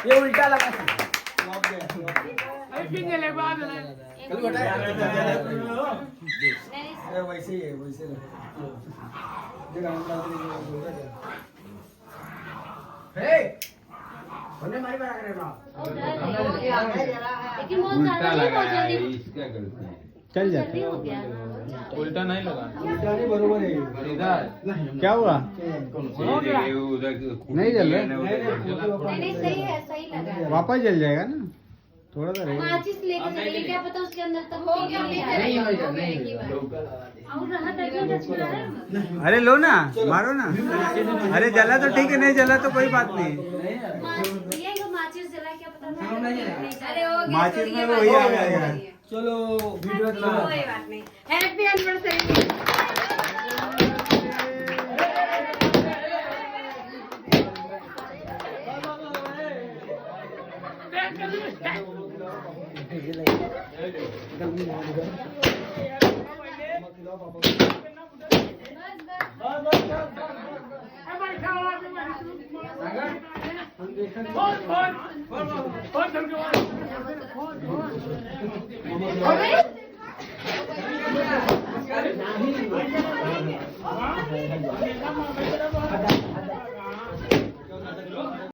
ये उल्टा लगा वैसे ही है वैसे उल्टा लगाया है, इसका गलती है। चल जाता है। उल्टा नहीं लगा। उल्टा नहीं बरोबर है क्या हुआ? ये उधर नहीं जल रहा? नहीं सही है, सही लगा है। वापस जल जाएगा ना, थोड़ा सा रहेगा। माचिस लेके चलेंगे, क्या पता उसके अंदर तक हो गया अरे लो ना, मारो ना। अरे जला तो ठीक है, नहीं जला तो कोई बात नहीं। माचिस जला, क्या पता अरे हो गया, माचिस में वही आ जाएगा। चलो वीडियो कोई बात नहीं। Happy anniversary. अरे